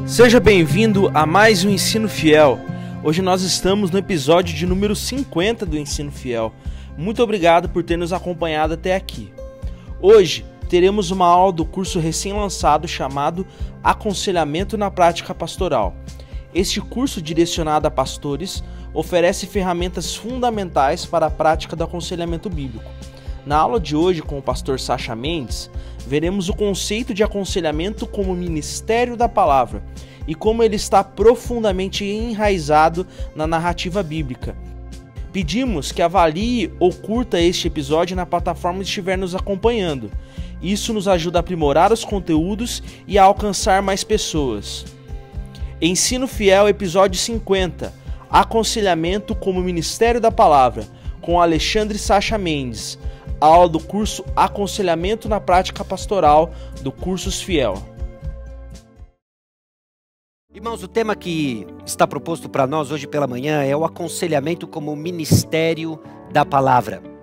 Seja bem-vindo a mais um Ensino Fiel. Hoje nós estamos no episódio de número 50 do Ensino Fiel. Muito obrigado por ter nos acompanhado até aqui. Hoje teremos uma aula do curso recém-lançado chamado Aconselhamento na Prática Pastoral. Este curso direcionado a pastores oferece ferramentas fundamentais para a prática do aconselhamento bíblico. Na aula de hoje com o pastor Sacha Mendes, veremos o conceito de aconselhamento como ministério da palavra e como ele está profundamente enraizado na narrativa bíblica. Pedimos que avalie ou curta este episódio na plataforma que estiver nos acompanhando. Isso nos ajuda a aprimorar os conteúdos e a alcançar mais pessoas. Ensino Fiel, episódio 50, Aconselhamento como Ministério da Palavra, com Alexandre Sacha Mendes, aula do curso Aconselhamento na Prática Pastoral do Cursos Fiel. Irmãos, o tema que está proposto para nós hoje pela manhã é o aconselhamento como ministério da palavra.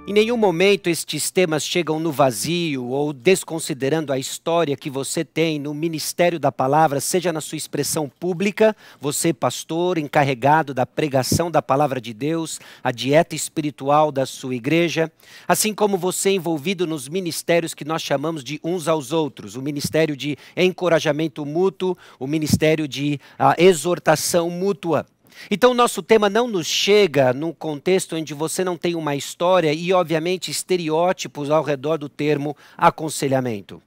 Em nenhum momento estes temas chegam no vazio ou desconsiderando a história que você tem no ministério da palavra, seja na sua expressão pública, você pastor encarregado da pregação da palavra de Deus, a dieta espiritual da sua igreja, assim como você envolvido nos ministérios que nós chamamos de uns aos outros, o ministério de encorajamento mútuo, o ministério de exortação mútua. Então o nosso tema não nos chega num contexto onde você não tem uma história e obviamente estereótipos ao redor do termo aconselhamento.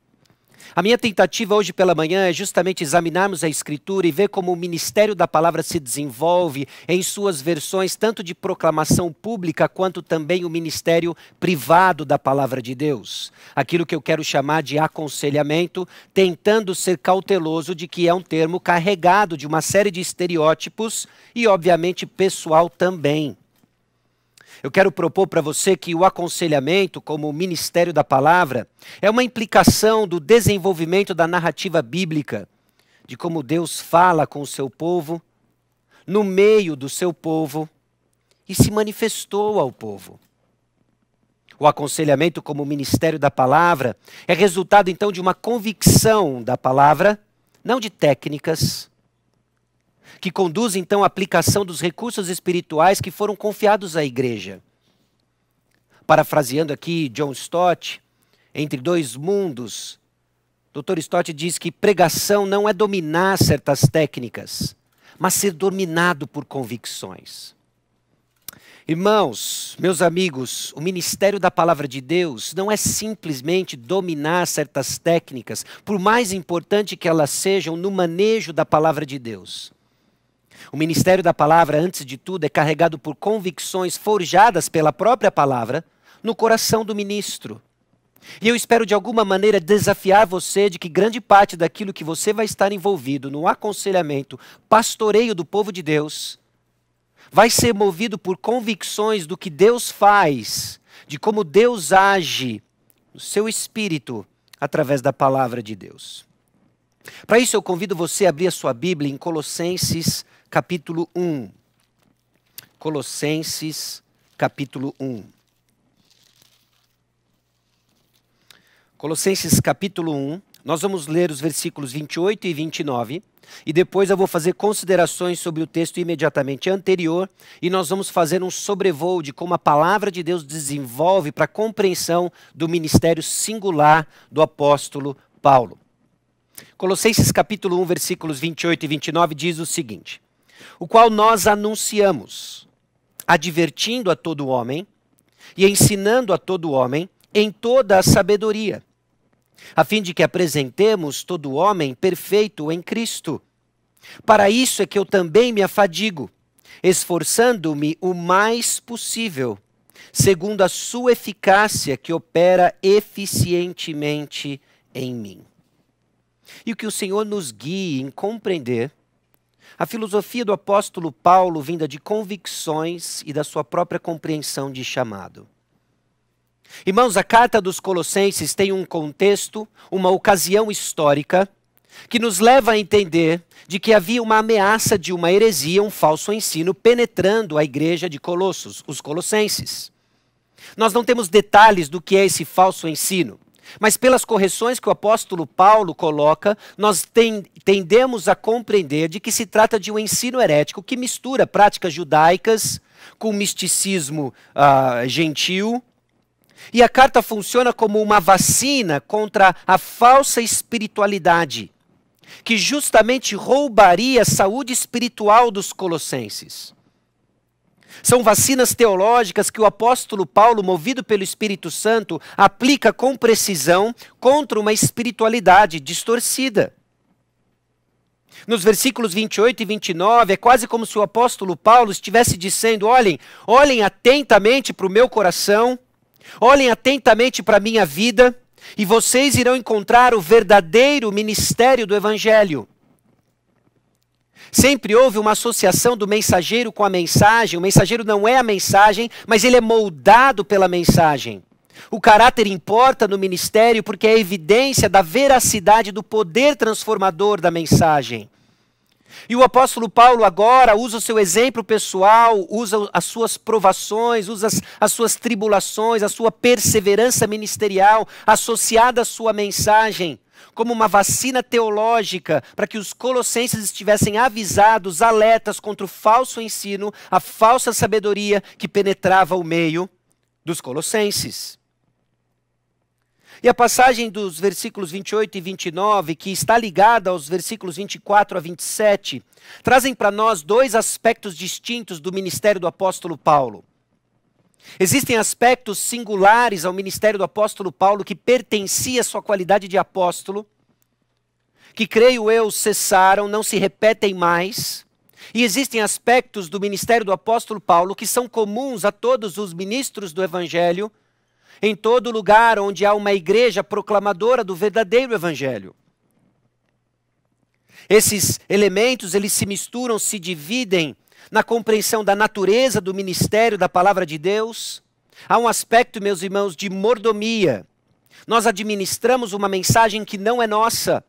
A minha tentativa hoje pela manhã é justamente examinarmos a Escritura e ver como o ministério da palavra se desenvolve em suas versões tanto de proclamação pública quanto também o ministério privado da palavra de Deus. Aquilo que eu quero chamar de aconselhamento, tentando ser cauteloso de que é um termo carregado de uma série de estereótipos e obviamente pessoal também. Eu quero propor para você que o aconselhamento, como o ministério da palavra, é uma implicação do desenvolvimento da narrativa bíblica, de como Deus fala com o seu povo, no meio do seu povo, e se manifestou ao povo. O aconselhamento como ministério da palavra é resultado então de uma convicção da palavra, não de técnicas, que conduz então à aplicação dos recursos espirituais que foram confiados à igreja. Parafraseando aqui John Stott, Entre Dois Mundos, Dr. Stott diz que pregação não é dominar certas técnicas, mas ser dominado por convicções. Irmãos, meus amigos, o ministério da palavra de Deus não é simplesmente dominar certas técnicas, por mais importante que elas sejam no manejo da palavra de Deus. O ministério da palavra, antes de tudo, é carregado por convicções forjadas pela própria palavra no coração do ministro. E eu espero de alguma maneira desafiar você de que grande parte daquilo que você vai estar envolvido no aconselhamento, pastoreio do povo de Deus, vai ser movido por convicções do que Deus faz, de como Deus age no seu espírito através da palavra de Deus. Para isso eu convido você a abrir a sua Bíblia em Colossenses capítulo 1. Colossenses capítulo 1. Colossenses capítulo 1, nós vamos ler os versículos 28 e 29, e depois eu vou fazer considerações sobre o texto imediatamente anterior, e nós vamos fazer um sobrevoo de como a palavra de Deus desenvolve para a compreensão do ministério singular do apóstolo Paulo. Colossenses capítulo 1, versículos 28 e 29 diz o seguinte: o qual nós anunciamos, advertindo a todo homem e ensinando a todo homem em toda a sabedoria, a fim de que apresentemos todo homem perfeito em Cristo. Para isso é que eu também me afadigo, esforçando-me o mais possível, segundo a sua eficácia que opera eficientemente em mim. E o que o Senhor nos guie em compreender a filosofia do apóstolo Paulo vinda de convicções e da sua própria compreensão de chamado. Irmãos, a carta dos Colossenses tem um contexto, uma ocasião histórica, que nos leva a entender de que havia uma ameaça de uma heresia, um falso ensino, penetrando a igreja de Colossos, os colossenses. Nós não temos detalhes do que é esse falso ensino. Mas pelas correções que o apóstolo Paulo coloca, nós tendemos a compreender de que se trata de um ensino herético que mistura práticas judaicas com misticismo gentil. E a carta funciona como uma vacina contra a falsa espiritualidade, que justamente roubaria a saúde espiritual dos colossenses. São vacinas teológicas que o apóstolo Paulo, movido pelo Espírito Santo, aplica com precisão contra uma espiritualidade distorcida. Nos versículos 28 e 29, é quase como se o apóstolo Paulo estivesse dizendo: olhem atentamente para o meu coração, olhem atentamente para a minha vida, e vocês irão encontrar o verdadeiro ministério do Evangelho. Sempre houve uma associação do mensageiro com a mensagem. O mensageiro não é a mensagem, mas ele é moldado pela mensagem. O caráter importa no ministério porque é evidência da veracidade do poder transformador da mensagem. E o apóstolo Paulo agora usa o seu exemplo pessoal, usa as suas provações, usa as suas tribulações, a sua perseverança ministerial associada à sua mensagem, como uma vacina teológica para que os colossenses estivessem avisados, alertas contra o falso ensino, a falsa sabedoria que penetrava o meio dos colossenses. E a passagem dos versículos 28 e 29, que está ligada aos versículos 24 a 27, trazem para nós dois aspectos distintos do ministério do apóstolo Paulo. Existem aspectos singulares ao ministério do apóstolo Paulo que pertencia à sua qualidade de apóstolo, que creio eu cessaram, não se repetem mais. E existem aspectos do ministério do apóstolo Paulo que são comuns a todos os ministros do Evangelho, em todo lugar onde há uma igreja proclamadora do verdadeiro Evangelho. Esses elementos, eles se misturam, se dividem na compreensão da natureza do ministério da palavra de Deus. Há um aspecto, meus irmãos, de mordomia. Nós administramos uma mensagem que não é nossa.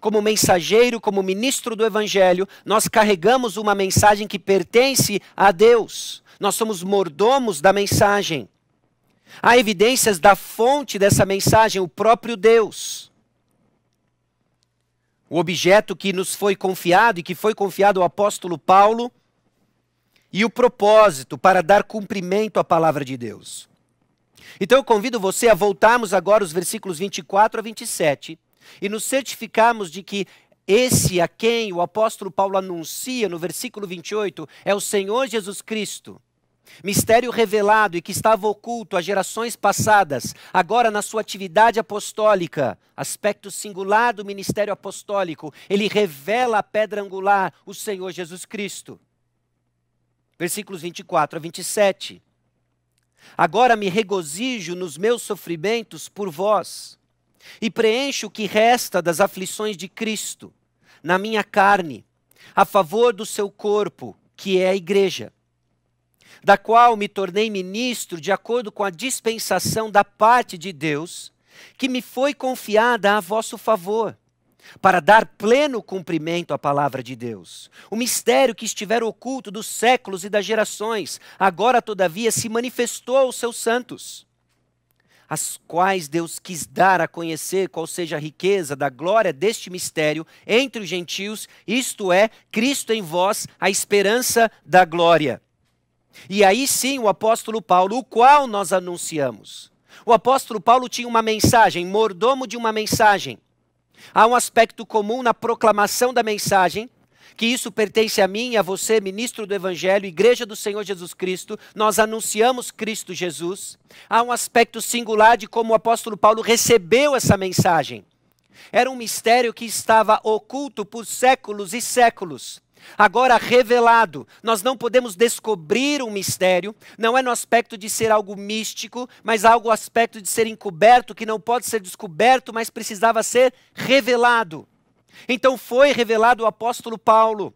Como mensageiro, como ministro do Evangelho, nós carregamos uma mensagem que pertence a Deus. Nós somos mordomos da mensagem. Há evidências da fonte dessa mensagem, o próprio Deus. O objeto que nos foi confiado e que foi confiado ao apóstolo Paulo, e o propósito para dar cumprimento à palavra de Deus. Então eu convido você a voltarmos agora os versículos 24 a 27 e nos certificarmos de que esse a quem o apóstolo Paulo anuncia no versículo 28 é o Senhor Jesus Cristo. Mistério revelado e que estava oculto a gerações passadas, agora na sua atividade apostólica, aspecto singular do ministério apostólico, ele revela a pedra angular, o Senhor Jesus Cristo. Versículos 24 a 27. Agora me regozijo nos meus sofrimentos por vós, e preencho o que resta das aflições de Cristo, na minha carne, a favor do seu corpo, que é a igreja, da qual me tornei ministro de acordo com a dispensação da parte de Deus, que me foi confiada a vosso favor, para dar pleno cumprimento à palavra de Deus. O mistério que estivera oculto dos séculos e das gerações, agora todavia se manifestou aos seus santos, as quais Deus quis dar a conhecer qual seja a riqueza da glória deste mistério entre os gentios, isto é, Cristo em vós, a esperança da glória. E aí sim o apóstolo Paulo, o qual nós anunciamos. O apóstolo Paulo tinha uma mensagem, mordomo de uma mensagem. Há um aspecto comum na proclamação da mensagem, que isso pertence a mim e a você, ministro do Evangelho, igreja do Senhor Jesus Cristo. Nós anunciamos Cristo Jesus. Há um aspecto singular de como o apóstolo Paulo recebeu essa mensagem. Era um mistério que estava oculto por séculos e séculos. Agora revelado, nós não podemos descobrir um mistério, não é no aspecto de ser algo místico, mas algo aspecto de ser encoberto, que não pode ser descoberto, mas precisava ser revelado. Então foi revelado o apóstolo Paulo.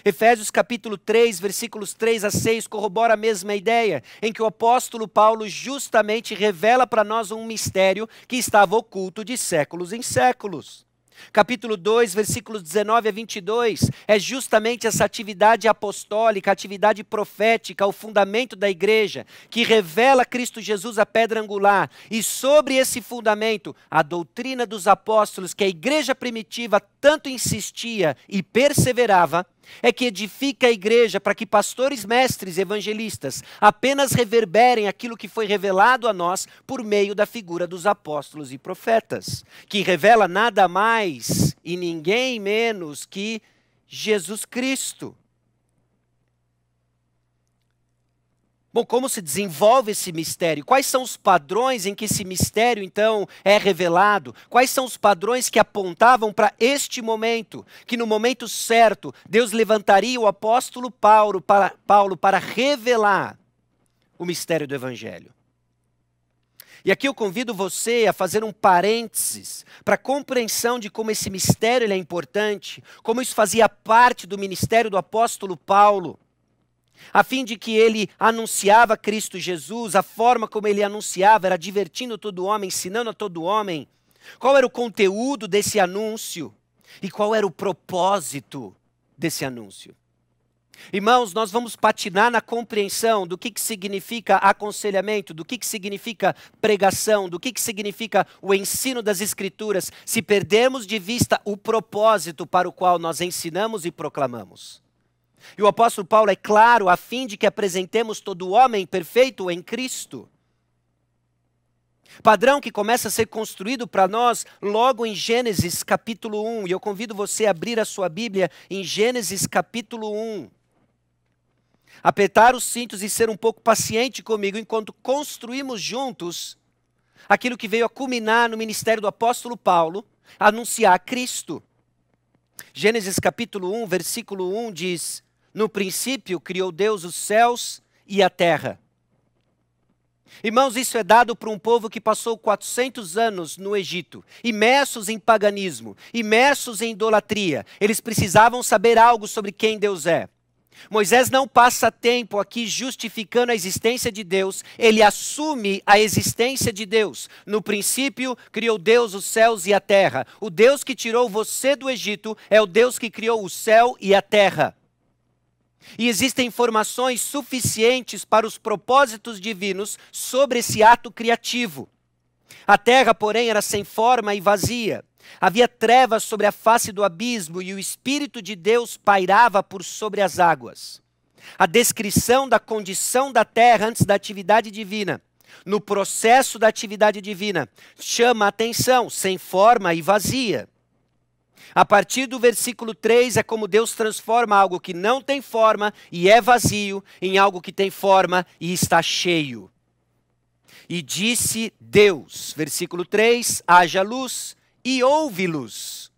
Efésios capítulo 3, versículos 3 a 6, corrobora a mesma ideia, em que o apóstolo Paulo justamente revela para nós um mistério que estava oculto de séculos em séculos. Capítulo 2, versículos 19 a 22, é justamente essa atividade apostólica, atividade profética, o fundamento da igreja, que revela Cristo Jesus a pedra angular. E sobre esse fundamento, a doutrina dos apóstolos, que a igreja primitiva tanto insistia e perseverava, é que edifica a igreja para que pastores, mestres, evangelistas apenas reverberem aquilo que foi revelado a nós por meio da figura dos apóstolos e profetas, que revela nada mais e ninguém menos que Jesus Cristo. Bom, como se desenvolve esse mistério? Quais são os padrões em que esse mistério, então, é revelado? Quais são os padrões que apontavam para este momento? Que no momento certo, Deus levantaria o apóstolo Paulo para revelar o mistério do Evangelho. E aqui eu convido você a fazer um parênteses para a compreensão de como esse mistério ele é importante, como isso fazia parte do ministério do apóstolo Paulo, a fim de que ele anunciava Cristo Jesus, a forma como ele anunciava era divertindo todo homem, ensinando a todo homem. Qual era o conteúdo desse anúncio e qual era o propósito desse anúncio? Irmãos, nós vamos patinar na compreensão do que significa aconselhamento, do que significa pregação, do que significa o ensino das Escrituras, se perdermos de vista o propósito para o qual nós ensinamos e proclamamos. E o apóstolo Paulo é claro, a fim de que apresentemos todo homem perfeito em Cristo. Padrão que começa a ser construído para nós logo em Gênesis capítulo 1. E eu convido você a abrir a sua Bíblia em Gênesis capítulo 1. Apertar os cintos e ser um pouco paciente comigo enquanto construímos juntos aquilo que veio a culminar no ministério do apóstolo Paulo, anunciar Cristo. Gênesis capítulo 1, versículo 1 diz: no princípio criou Deus os céus e a terra. Irmãos, isso é dado para um povo que passou 400 anos no Egito, imersos em paganismo, imersos em idolatria. Eles precisavam saber algo sobre quem Deus é. Moisés não passa tempo aqui justificando a existência de Deus, ele assume a existência de Deus. No princípio, criou Deus os céus e a terra. O Deus que tirou você do Egito é o Deus que criou o céu e a terra. E existem informações suficientes para os propósitos divinos sobre esse ato criativo. A terra, porém, era sem forma e vazia. Havia trevas sobre a face do abismo e o Espírito de Deus pairava por sobre as águas. A descrição da condição da terra antes da atividade divina, no processo da atividade divina, chama a atenção, sem forma e vazia. A partir do versículo 3 é como Deus transforma algo que não tem forma e é vazio em algo que tem forma e está cheio. E disse Deus, versículo 3, haja luz e houve luz.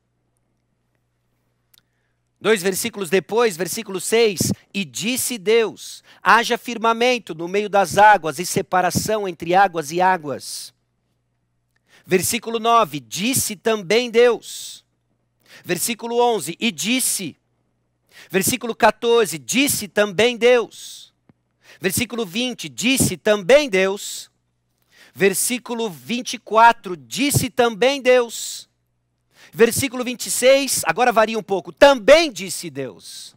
2 versículos depois, versículo 6, e disse Deus, haja firmamento no meio das águas e separação entre águas e águas. Versículo 9, disse também Deus. Versículo 11, e disse. Versículo 14, disse também Deus. Versículo 20, disse também Deus. Versículo 24, disse também Deus. Versículo 26, agora varia um pouco, também disse Deus.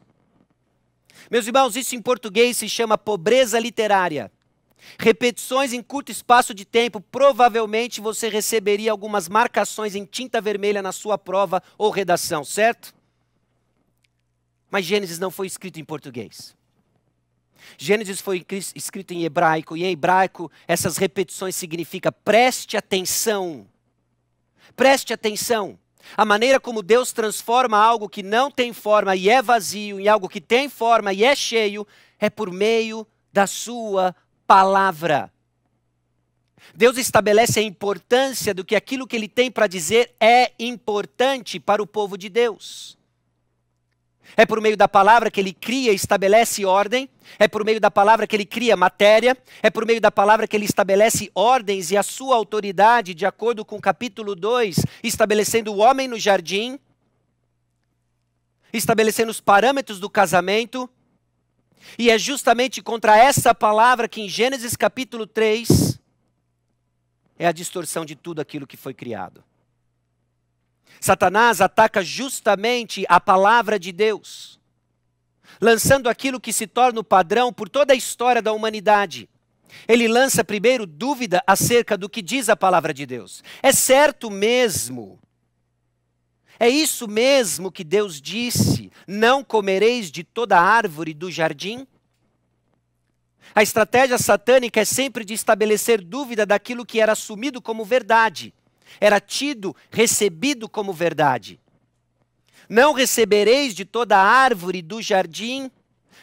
Meus irmãos, isso em português se chama pobreza literária. Repetições em curto espaço de tempo, provavelmente você receberia algumas marcações em tinta vermelha na sua prova ou redação, certo? Mas Gênesis não foi escrito em português. Gênesis foi escrito em hebraico, e em hebraico essas repetições significam preste atenção. Preste atenção. A maneira como Deus transforma algo que não tem forma e é vazio em algo que tem forma e é cheio é por meio da sua palavra. Deus estabelece a importância do que aquilo que ele tem para dizer é importante para o povo de Deus. É por meio da palavra que ele cria e estabelece ordem, é por meio da palavra que ele cria matéria, é por meio da palavra que ele estabelece ordens e a sua autoridade, de acordo com o capítulo 2, estabelecendo o homem no jardim, estabelecendo os parâmetros do casamento. E é justamente contra essa palavra que em Gênesis capítulo 3 é a distorção de tudo aquilo que foi criado. Satanás ataca justamente a palavra de Deus, lançando aquilo que se torna o padrão por toda a história da humanidade. Ele lança primeiro dúvida acerca do que diz a palavra de Deus. É certo mesmo? É isso mesmo que Deus disse? Não comereis de toda árvore do jardim? A estratégia satânica é sempre de estabelecer dúvida daquilo que era assumido como verdade. Era tido, recebido como verdade. Não recebereis de toda árvore do jardim?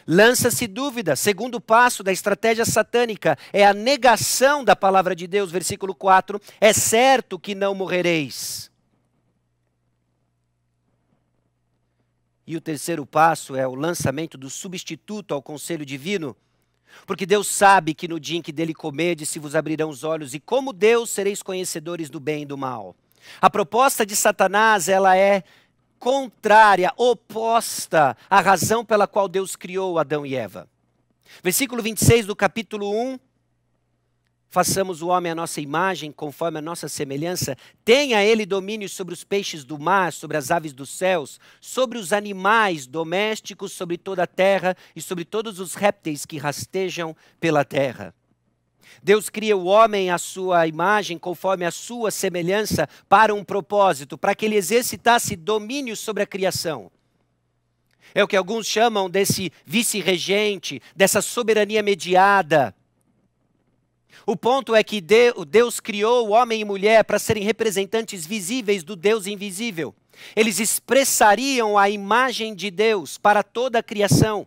Lança-se dúvida. Segundo passo da estratégia satânica é a negação da palavra de Deus. Versículo 4. É certo que não morrereis. E o terceiro passo é o lançamento do substituto ao conselho divino. Porque Deus sabe que no dia em que dele comerdes se vos abrirão os olhos, e como Deus sereis conhecedores do bem e do mal. A proposta de Satanás, ela é contrária, oposta à razão pela qual Deus criou Adão e Eva. Versículo 26 do capítulo 1. Façamos o homem à nossa imagem, conforme a nossa semelhança. Tenha ele domínio sobre os peixes do mar, sobre as aves dos céus, sobre os animais domésticos, sobre toda a terra e sobre todos os répteis que rastejam pela terra. Deus cria o homem à sua imagem, conforme a sua semelhança, para um propósito, para que ele exercitasse domínio sobre a criação. É o que alguns chamam desse vice-regente, dessa soberania mediada. O ponto é que Deus criou o homem e mulher para serem representantes visíveis do Deus invisível. Eles expressariam a imagem de Deus para toda a criação.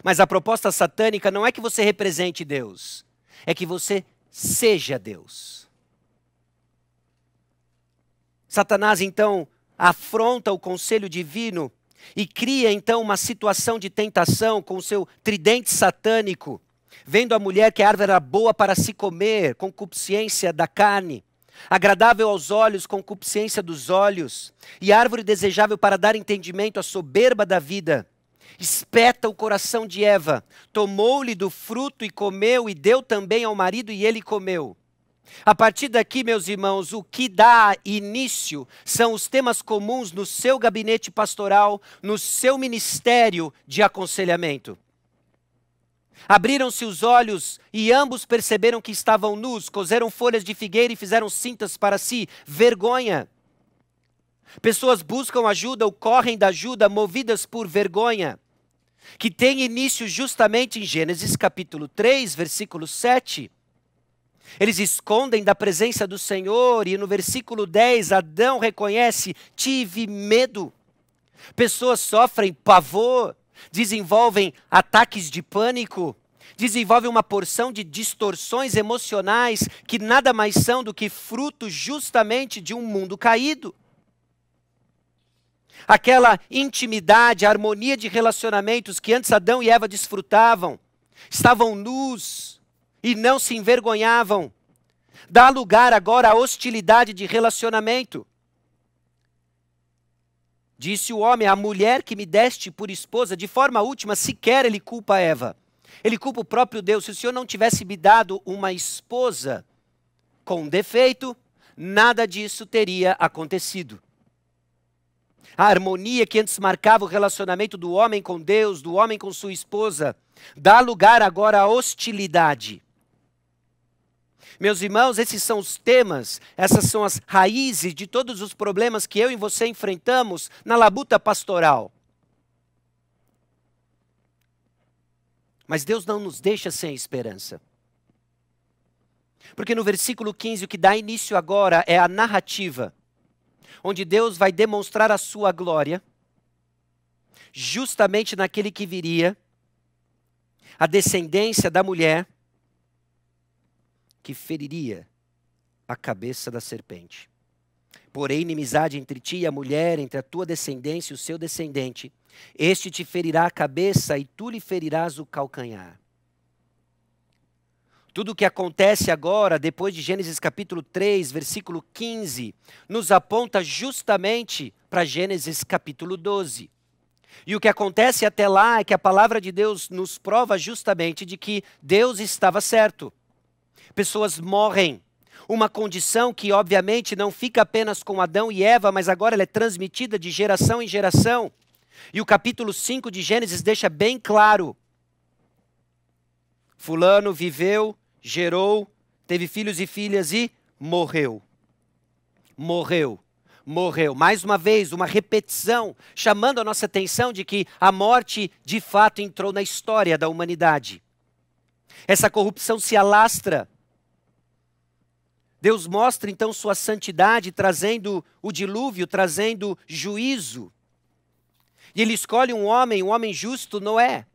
Mas a proposta satânica não é que você represente Deus, é que você seja Deus. Satanás, então, afronta o conselho divino e cria, então, uma situação de tentação com o seu tridente satânico, vendo a mulher que a árvore era boa para se comer, concupiscência da carne, agradável aos olhos, concupiscência dos olhos, e árvore desejável para dar entendimento à soberba da vida. Espeta o coração de Eva, tomou-lhe do fruto e comeu, e deu também ao marido e ele comeu. A partir daqui, meus irmãos, o que dá início são os temas comuns no seu gabinete pastoral, no seu ministério de aconselhamento. Abriram-se os olhos e ambos perceberam que estavam nus, coseram folhas de figueira e fizeram cintas para si. Vergonha. Pessoas buscam ajuda ou correm da ajuda movidas por vergonha, que tem início justamente em Gênesis capítulo 3, versículo 7. Eles escondem da presença do Senhor e no versículo 10 Adão reconhece: tive medo. Pessoas sofrem pavor, desenvolvem ataques de pânico, desenvolvem uma porção de distorções emocionais que nada mais são do que fruto justamente de um mundo caído. Aquela intimidade, a harmonia de relacionamentos que antes Adão e Eva desfrutavam, estavam nus e não se envergonhavam, dá lugar agora à hostilidade de relacionamento. Disse o homem: a mulher que me deste por esposa, de forma última, sequer ele culpa Eva. Ele culpa o próprio Deus. Se o Senhor não tivesse me dado uma esposa com defeito, nada disso teria acontecido. A harmonia que antes marcava o relacionamento do homem com Deus, do homem com sua esposa, dá lugar agora à hostilidade. Meus irmãos, esses são os temas, essas são as raízes de todos os problemas que eu e você enfrentamos na labuta pastoral. Mas Deus não nos deixa sem esperança. Porque no versículo 15, o que dá início agora é a narrativa, onde Deus vai demonstrar a sua glória, justamente naquele que viria, a descendência da mulher, que feriria a cabeça da serpente. Porém, inimizade entre ti e a mulher, entre a tua descendência e o seu descendente. Este te ferirá a cabeça e tu lhe ferirás o calcanhar. Tudo o que acontece agora, depois de Gênesis capítulo 3, versículo 15, nos aponta justamente para Gênesis capítulo 12. E o que acontece até lá é que a palavra de Deus nos prova justamente de que Deus estava certo. Pessoas morrem, Uma condição que obviamente não fica apenas com Adão e Eva, mas agora ela é transmitida de geração em geração. E o capítulo 5 de Gênesis deixa bem claro. Fulano viveu, gerou, teve filhos e filhas e morreu. Morreu. Morreu. Mais uma vez, uma repetição, chamando a nossa atenção de que a morte de fato entrou na história da humanidade. Essa corrupção se alastra. Deus mostra então sua santidade, trazendo o dilúvio, trazendo juízo. E ele escolhe um homem justo, Noé.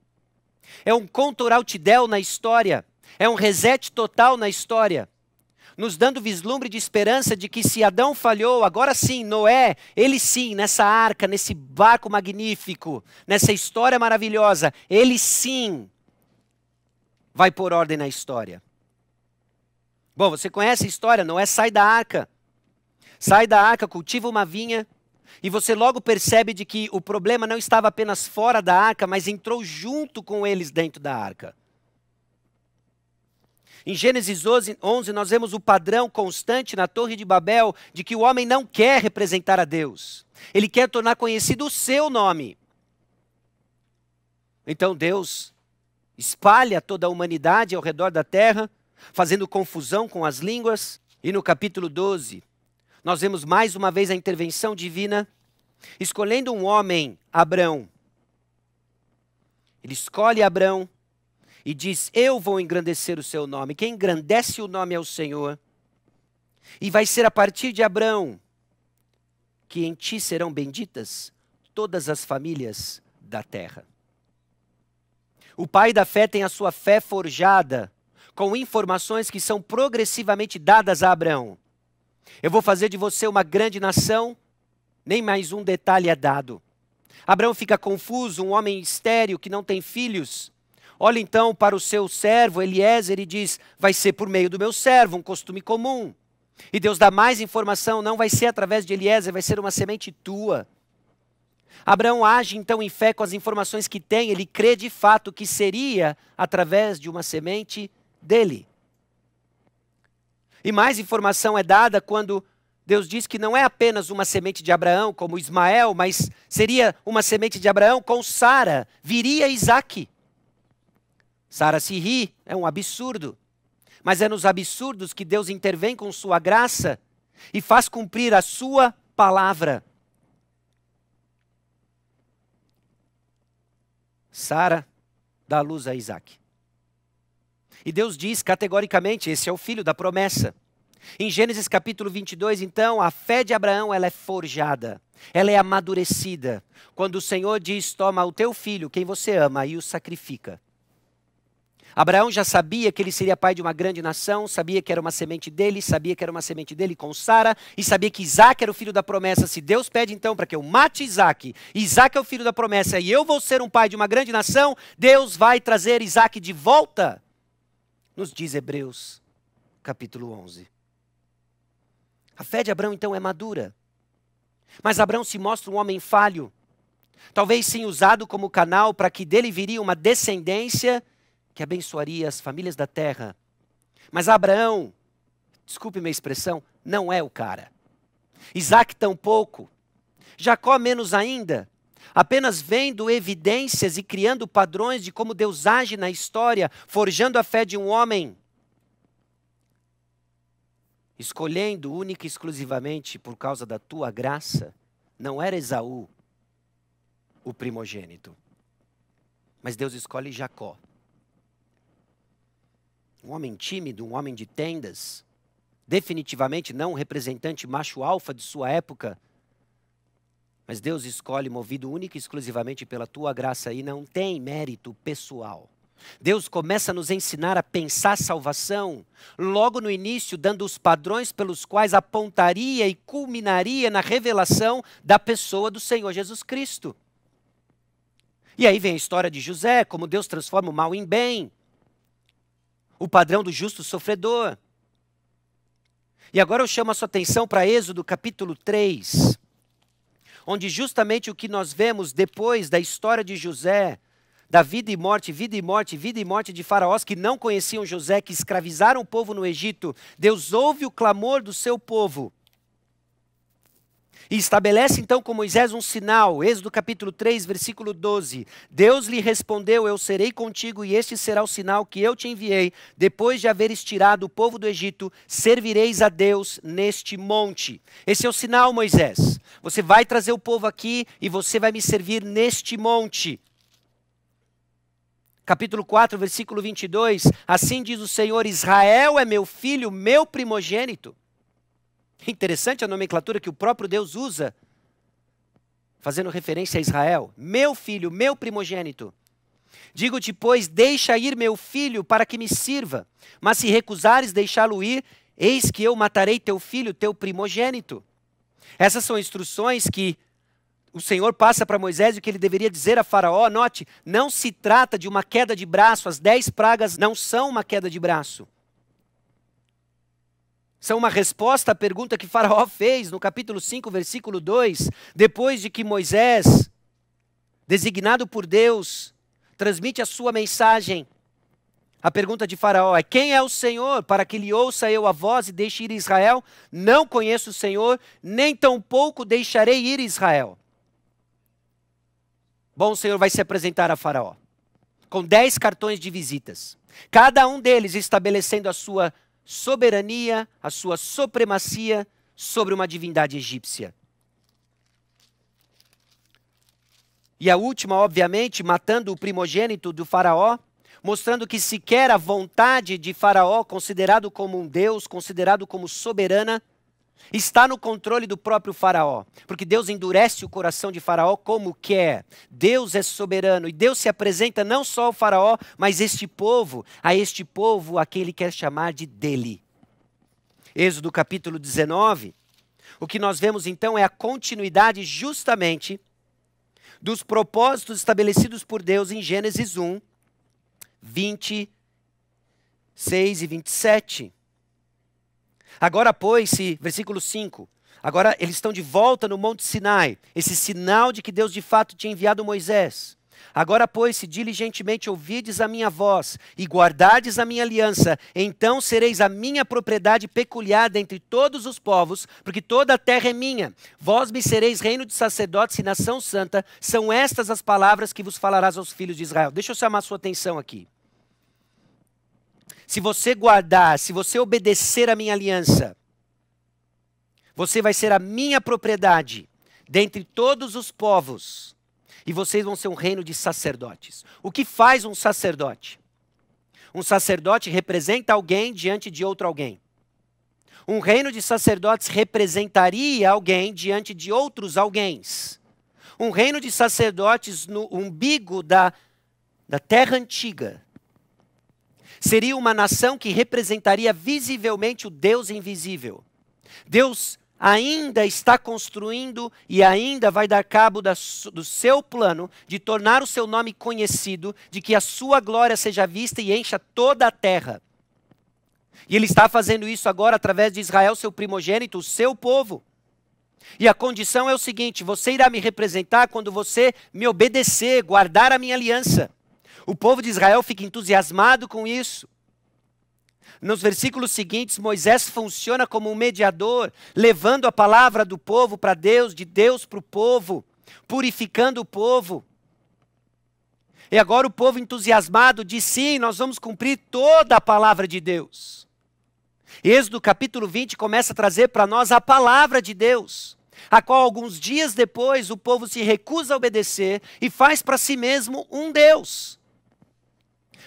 É um contour-out-del na história. É um reset total na história. Nos dando vislumbre de esperança de que se Adão falhou, agora sim, Noé, ele sim, nessa arca, nesse barco magnífico, nessa história maravilhosa, ele sim vai pôr ordem na história. Bom, você conhece a história, Noé sai da arca, cultiva uma vinha, e você logo percebe de que o problema não estava apenas fora da arca, mas entrou junto com eles dentro da arca. Em Gênesis 11, nós vemos o padrão constante na Torre de Babel de que o homem não quer representar a Deus. Ele quer tornar conhecido o seu nome. Então Deus espalha toda a humanidade ao redor da terra, fazendo confusão com as línguas. E no capítulo 12, nós vemos mais uma vez a intervenção divina, escolhendo um homem, Abrão. Ele escolhe Abrão e diz, eu vou engrandecer o seu nome. Quem engrandece o nome é o Senhor. E vai ser a partir de Abrão que em ti serão benditas todas as famílias da terra. O pai da fé tem a sua fé forjada com informações que são progressivamente dadas a Abrão. Eu vou fazer de você uma grande nação, nem mais um detalhe é dado. Abrão fica confuso, um homem estéril que não tem filhos. Olha então para o seu servo Eliezer e diz, vai ser por meio do meu servo, um costume comum. E Deus dá mais informação, não vai ser através de Eliezer, vai ser uma semente tua. Abraão age então em fé com as informações que tem, ele crê de fato que seria através de uma semente dele. E mais informação é dada quando Deus diz que não é apenas uma semente de Abraão, como Ismael, mas seria uma semente de Abraão com Sara, viria Isaque. Sara se ri, é um absurdo. Mas é nos absurdos que Deus intervém com sua graça e faz cumprir a sua palavra. Sara dá luz a Isaque. E Deus diz categoricamente, esse é o filho da promessa. Em Gênesis capítulo 22, então, a fé de Abraão ela é forjada, ela é amadurecida. Quando o Senhor diz, toma o teu filho, quem você ama, e o sacrifica. Abraão já sabia que ele seria pai de uma grande nação, sabia que era uma semente dele, sabia que era uma semente dele com Sara, e sabia que Isaque era o filho da promessa. Se Deus pede então para que eu mate Isaque, Isaque é o filho da promessa e eu vou ser um pai de uma grande nação, Deus vai trazer Isaque de volta, nos diz Hebreus capítulo 11. A fé de Abraão então é madura, mas Abraão se mostra um homem falho, talvez sim usado como canal para que dele viria uma descendência que abençoaria as famílias da terra. Mas Abraão, desculpe minha expressão, não é o cara. Isaque tampouco. Jacó menos ainda. Apenas vendo evidências e criando padrões de como Deus age na história, forjando a fé de um homem. Escolhendo única e exclusivamente por causa da tua graça, não era Esaú o primogênito. Mas Deus escolhe Jacó. Um homem tímido, um homem de tendas, definitivamente não um representante macho alfa de sua época, mas Deus escolhe movido única e exclusivamente pela tua graça e não tem mérito pessoal. Deus começa a nos ensinar a pensar salvação, logo no início dando os padrões pelos quais apontaria e culminaria na revelação da pessoa do Senhor Jesus Cristo. E aí vem a história de José, como Deus transforma o mal em bem. O padrão do justo sofredor. E agora eu chamo a sua atenção para Êxodo capítulo 3, onde justamente o que nós vemos depois da história de José, da vida e morte, vida e morte, vida e morte de faraós que não conheciam José, que escravizaram o povo no Egito, Deus ouve o clamor do seu povo. E estabelece então com Moisés um sinal, Êxodo capítulo 3, versículo 12. Deus lhe respondeu, eu serei contigo e este será o sinal que eu te enviei. Depois de haveres tirado o povo do Egito, servireis a Deus neste monte. Esse é o sinal, Moisés. Você vai trazer o povo aqui e você vai me servir neste monte. Capítulo 4, versículo 22. Assim diz o Senhor, Israel é meu filho, meu primogênito. Interessante a nomenclatura que o próprio Deus usa, fazendo referência a Israel. Meu filho, meu primogênito. Digo-te, pois, deixa ir meu filho para que me sirva. Mas se recusares deixá-lo ir, eis que eu matarei teu filho, teu primogênito. Essas são instruções que o Senhor passa para Moisés e o que ele deveria dizer a Faraó. Note, não se trata de uma queda de braço. As 10 pragas não são uma queda de braço. São uma resposta à pergunta que Faraó fez no capítulo 5, versículo 2, depois de que Moisés, designado por Deus, transmite a sua mensagem. A pergunta de Faraó é, quem é o Senhor para que lhe ouça eu a voz e deixe ir Israel? Não conheço o Senhor, nem tampouco deixarei ir Israel. Bom, o Senhor vai se apresentar a Faraó, com 10 cartões de visitas, cada um deles estabelecendo a sua soberania, a sua supremacia sobre uma divindade egípcia. E a última, obviamente, matando o primogênito do Faraó, mostrando que sequer a vontade de Faraó, considerado como um Deus, considerado como soberana, está no controle do próprio Faraó. Porque Deus endurece o coração de Faraó como quer. Deus é soberano e Deus se apresenta não só ao Faraó, mas a este povo a quem ele quer chamar de dele. Êxodo capítulo 19. O que nós vemos então é a continuidade justamente dos propósitos estabelecidos por Deus em Gênesis 1, 26 e 27. Agora, pois, versículo 5, agora eles estão de volta no Monte Sinai, esse sinal de que Deus de fato tinha enviado Moisés. Agora, pois, se diligentemente ouvides a minha voz e guardardes a minha aliança, então sereis a minha propriedade peculiar dentre todos os povos, porque toda a terra é minha. Vós me sereis reino de sacerdotes e nação santa. São estas as palavras que vos falarás aos filhos de Israel. Deixa eu chamar a sua atenção aqui. Se você guardar, se você obedecer a minha aliança, você vai ser a minha propriedade dentre todos os povos. E vocês vão ser um reino de sacerdotes. O que faz um sacerdote? Um sacerdote representa alguém diante de outro alguém. Um reino de sacerdotes representaria alguém diante de outros alguéns. Um reino de sacerdotes no umbigo da terra antiga seria uma nação que representaria visivelmente o Deus invisível. Deus ainda está construindo e ainda vai dar cabo do seu plano de tornar o seu nome conhecido, de que a sua glória seja vista e encha toda a terra. E ele está fazendo isso agora através de Israel, seu primogênito, o seu povo. E a condição é o seguinte: você irá me representar quando você me obedecer, guardar a minha aliança. O povo de Israel fica entusiasmado com isso. Nos versículos seguintes, Moisés funciona como um mediador, levando a palavra do povo para Deus, de Deus para o povo, purificando o povo. E agora o povo entusiasmado diz: sim, nós vamos cumprir toda a palavra de Deus. Êxodo capítulo 20 começa a trazer para nós a palavra de Deus, a qual alguns dias depois o povo se recusa a obedecer e faz para si mesmo um Deus.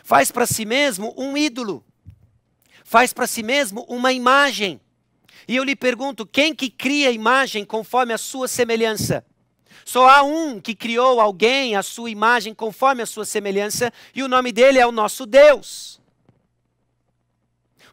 Faz para si mesmo um ídolo. Faz para si mesmo uma imagem. E eu lhe pergunto, quem que cria a imagem conforme a sua semelhança? Só há um que criou alguém à sua imagem conforme a sua semelhança, e o nome dele é o nosso Deus.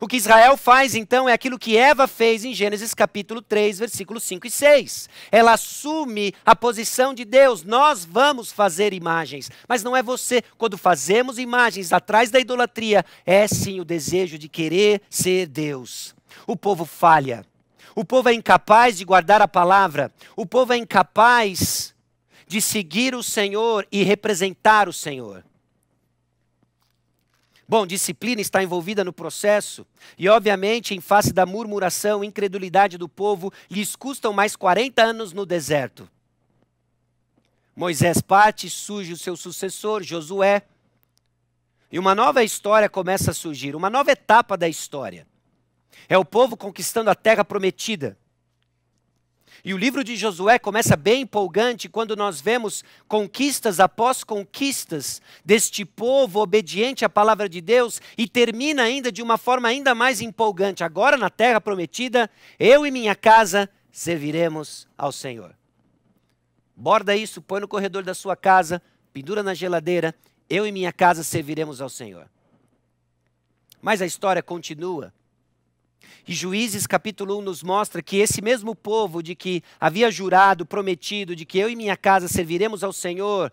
O que Israel faz então é aquilo que Eva fez em Gênesis capítulo 3, versículos 5 e 6. Ela assume a posição de Deus. Nós vamos fazer imagens, mas não é você. Quando fazemos imagens atrás da idolatria, é sim o desejo de querer ser Deus. O povo falha. O povo é incapaz de guardar a palavra. O povo é incapaz de seguir o Senhor e representar o Senhor. Bom, disciplina está envolvida no processo e, obviamente, em face da murmuração, incredulidade do povo, lhes custam mais 40 anos no deserto. Moisés parte, surge o seu sucessor, Josué, e uma nova história começa a surgir, uma nova etapa da história. É o povo conquistando a terra prometida. E o livro de Josué começa bem empolgante quando nós vemos conquistas após conquistas deste povo obediente à palavra de Deus e termina ainda de uma forma ainda mais empolgante. Agora na terra prometida, eu e minha casa serviremos ao Senhor. Borda isso, põe no corredor da sua casa, pendura na geladeira, eu e minha casa serviremos ao Senhor. Mas a história continua. E Juízes capítulo 1 nos mostra que esse mesmo povo de que havia jurado, prometido, de que eu e minha casa serviremos ao Senhor,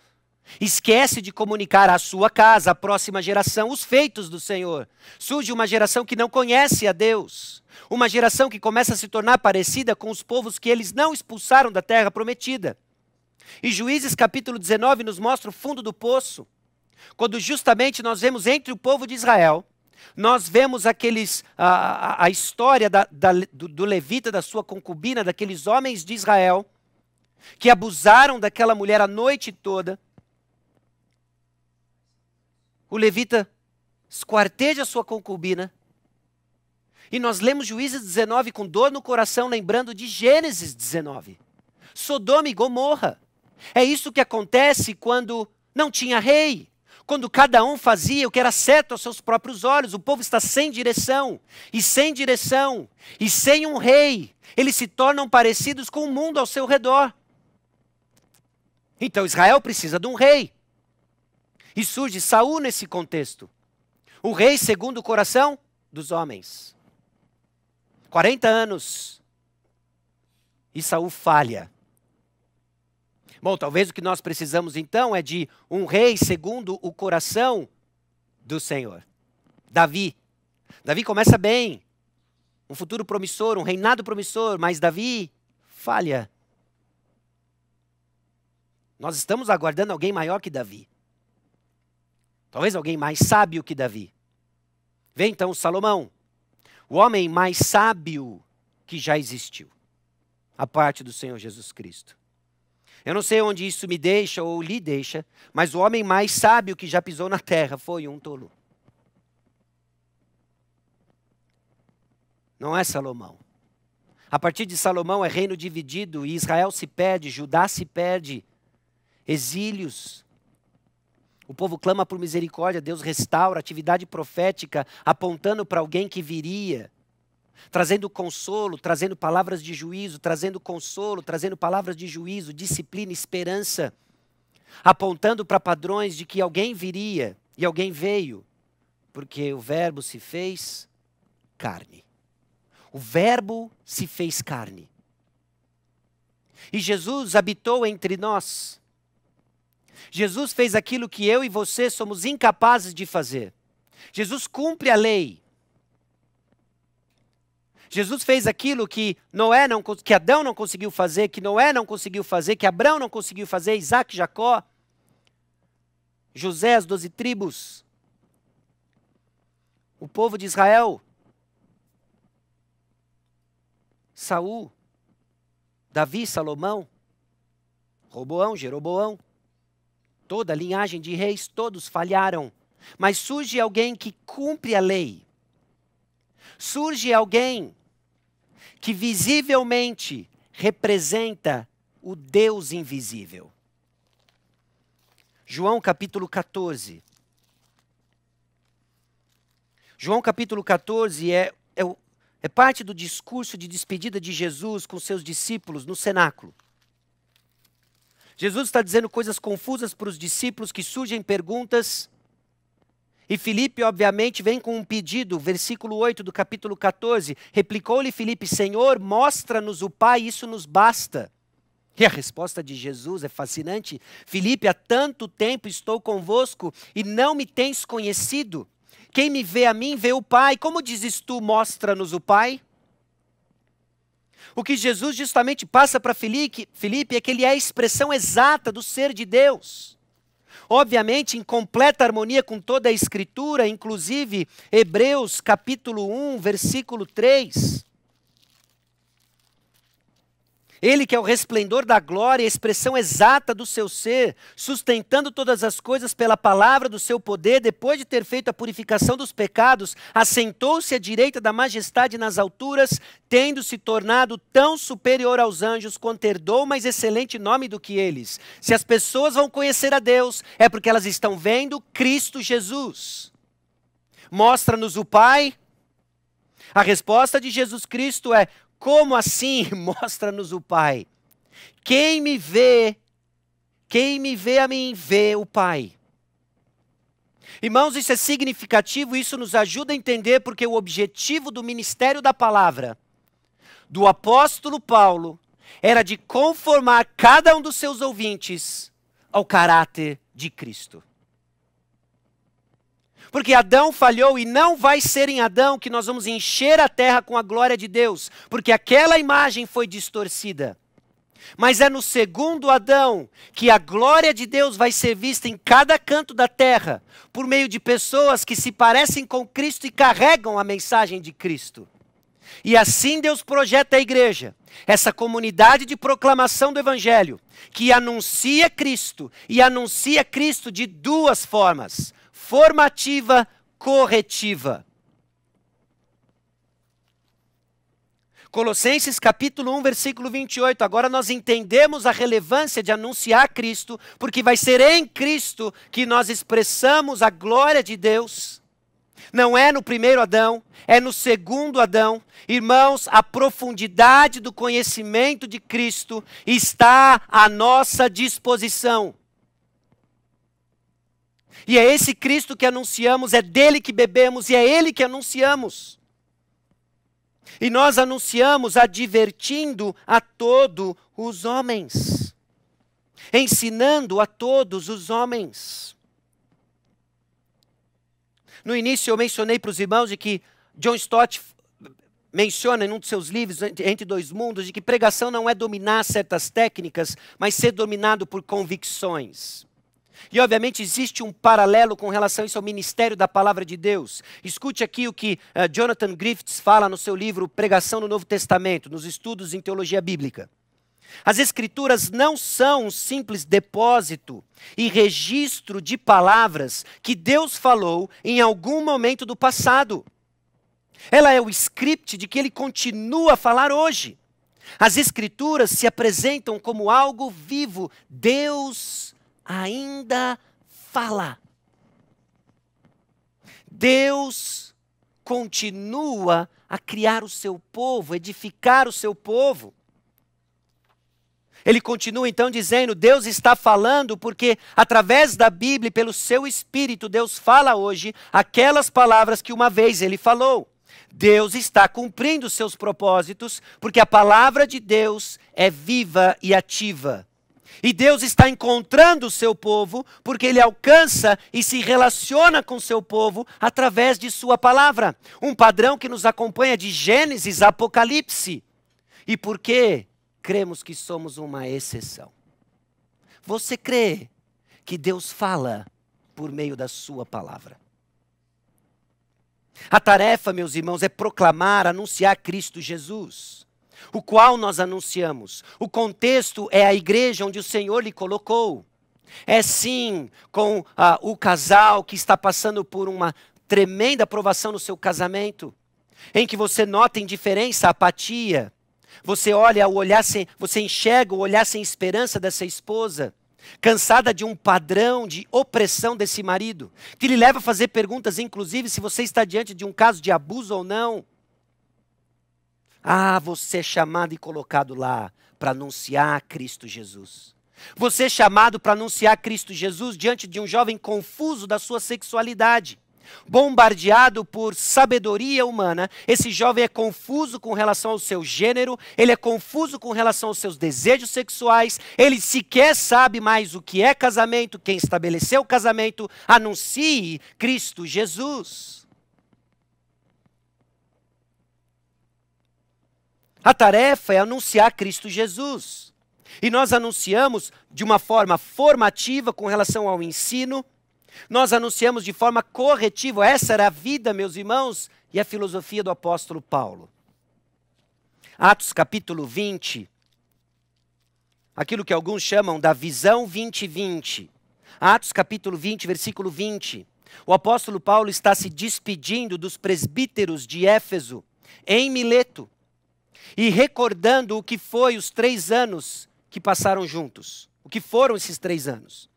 esquece de comunicar à sua casa, à próxima geração, os feitos do Senhor. Surge uma geração que não conhece a Deus. Uma geração que começa a se tornar parecida com os povos que eles não expulsaram da terra prometida. E Juízes capítulo 19 nos mostra o fundo do poço. Quando justamente nós vemos entre o povo de Israel, nós vemos a história do levita, da sua concubina, daqueles homens de Israel, que abusaram daquela mulher a noite toda. O levita esquarteja a sua concubina. E nós lemos Juízes 19 com dor no coração, lembrando de Gênesis 19. Sodoma e Gomorra. É isso que acontece quando não tinha rei. Quando cada um fazia o que era certo aos seus próprios olhos, o povo está sem direção, e sem um rei, eles se tornam parecidos com o mundo ao seu redor. Então Israel precisa de um rei. E surge Saul nesse contexto. O rei segundo o coração dos homens. 40 anos. E Saul falha. Bom, talvez o que nós precisamos então é de um rei segundo o coração do Senhor. Davi. Davi começa bem. Um futuro promissor, um reinado promissor, mas Davi falha. Nós estamos aguardando alguém maior que Davi. Talvez alguém mais sábio que Davi. Vem então Salomão, o homem mais sábio que já existiu, a parte do Senhor Jesus Cristo. Eu não sei onde isso me deixa ou lhe deixa, mas o homem mais sábio que já pisou na terra foi um tolo. Não é Salomão. A partir de Salomão é reino dividido e Israel se perde, Judá se perde, exílios. O povo clama por misericórdia, Deus restaura, atividade profética, apontando para alguém que viria. Trazendo consolo, trazendo palavras de juízo, trazendo consolo, trazendo palavras de juízo, disciplina, esperança, apontando para padrões de que alguém viria e alguém veio, porque o Verbo se fez carne. O Verbo se fez carne. E Jesus habitou entre nós. Jesus fez aquilo que eu e você somos incapazes de fazer. Jesus cumpre a lei. Jesus fez aquilo que Adão não conseguiu fazer, que Noé não conseguiu fazer, que Abraão não conseguiu fazer, Isaac, Jacó, José, as 12 tribos, o povo de Israel, Saul, Davi, Salomão, Roboão, Jeroboão, toda a linhagem de reis, todos falharam. Mas surge alguém que cumpre a lei. Surge alguém que visivelmente representa o Deus invisível. João capítulo 14. João capítulo 14 é parte do discurso de despedida de Jesus com seus discípulos no cenáculo. Jesus está dizendo coisas confusas para os discípulos, que surgem perguntas. E Filipe, obviamente, vem com um pedido, versículo 8 do capítulo 14. Replicou-lhe Filipe: Senhor, mostra-nos o Pai, isso nos basta. E a resposta de Jesus é fascinante. Filipe, há tanto tempo estou convosco e não me tens conhecido. Quem me vê a mim, vê o Pai. Como dizes tu, mostra-nos o Pai? O que Jesus justamente passa para Filipe é que ele é a expressão exata do ser de Deus. Obviamente, em completa harmonia com toda a Escritura, inclusive Hebreus capítulo 1, versículo 3. Ele que é o resplendor da glória, a expressão exata do seu ser, sustentando todas as coisas pela palavra do seu poder, depois de ter feito a purificação dos pecados, assentou-se à direita da majestade nas alturas, tendo se tornado tão superior aos anjos, quanto herdou mais excelente nome do que eles. Se as pessoas vão conhecer a Deus, é porque elas estão vendo Cristo Jesus. Mostra-nos o Pai. A resposta de Jesus Cristo é: como assim? Mostra-nos o Pai. Quem me vê a mim, vê o Pai. Irmãos, isso é significativo, isso nos ajuda a entender porque o objetivo do ministério da palavra do apóstolo Paulo era de conformar cada um dos seus ouvintes ao caráter de Cristo. Porque Adão falhou e não vai ser em Adão que nós vamos encher a terra com a glória de Deus, porque aquela imagem foi distorcida. Mas é no segundo Adão que a glória de Deus vai ser vista em cada canto da terra, por meio de pessoas que se parecem com Cristo e carregam a mensagem de Cristo. E assim Deus projeta a igreja, essa comunidade de proclamação do Evangelho, que anuncia Cristo, e anuncia Cristo de duas formas: formativa, corretiva. Colossenses capítulo 1, versículo 28. Agora nós entendemos a relevância de anunciar Cristo, porque vai ser em Cristo que nós expressamos a glória de Deus. Não é no primeiro Adão, é no segundo Adão. Irmãos, a profundidade do conhecimento de Cristo está à nossa disposição. E é esse Cristo que anunciamos, é dele que bebemos e é ele que anunciamos. E nós anunciamos advertindo a todos os homens, ensinando a todos os homens. No início eu mencionei para os irmãos de que John Stott menciona em um de seus livros, Entre Dois Mundos, de que pregação não é dominar certas técnicas, mas ser dominado por convicções. E obviamente existe um paralelo com relação a isso ao ministério da palavra de Deus. Escute aqui o que Jonathan Griffiths fala no seu livro Pregação no Novo Testamento, nos estudos em teologia bíblica. As escrituras não são um simples depósito e registro de palavras que Deus falou em algum momento do passado. Ela é o script de que ele continua a falar hoje. As escrituras se apresentam como algo vivo. Deus ainda fala. Deus continua a criar o seu povo, edificar o seu povo. Ele continua então dizendo, Deus está falando porque através da Bíblia e pelo seu Espírito, Deus fala hoje aquelas palavras que uma vez ele falou. Deus está cumprindo os seus propósitos porque a palavra de Deus é viva e ativa. E Deus está encontrando o seu povo porque ele alcança e se relaciona com o seu povo através de sua palavra. Um padrão que nos acompanha de Gênesis a Apocalipse. E por quê? Cremos que somos uma exceção. Você crê que Deus fala por meio da sua palavra? A tarefa, meus irmãos, é proclamar, anunciar Cristo Jesus, o qual nós anunciamos. O contexto é a igreja onde o Senhor lhe colocou. É sim com o casal que está passando por uma tremenda provação no seu casamento, em que você nota indiferença, apatia. Você olha o olhar sem, você enxerga o olhar sem esperança dessa esposa, cansada de um padrão de opressão desse marido, que lhe leva a fazer perguntas, inclusive, se você está diante de um caso de abuso ou não. Você é chamado e colocado lá para anunciar Cristo Jesus. Você é chamado para anunciar Cristo Jesus diante de um jovem confuso da sua sexualidade. Bombardeado por sabedoria humana, esse jovem é confuso com relação ao seu gênero, ele é confuso com relação aos seus desejos sexuais, ele sequer sabe mais o que é casamento, quem estabeleceu o casamento. Anuncie Cristo Jesus. A tarefa é anunciar Cristo Jesus. E nós anunciamos de uma forma formativa com relação ao ensino, nós anunciamos de forma corretiva. Essa era a vida, meus irmãos, e a filosofia do apóstolo Paulo. Atos capítulo 20, aquilo que alguns chamam da visão 2020. Atos capítulo 20, versículo 20. O apóstolo Paulo está se despedindo dos presbíteros de Éfeso, em Mileto, e recordando o que foi os 3 anos que passaram juntos. O que foram esses 3 anos.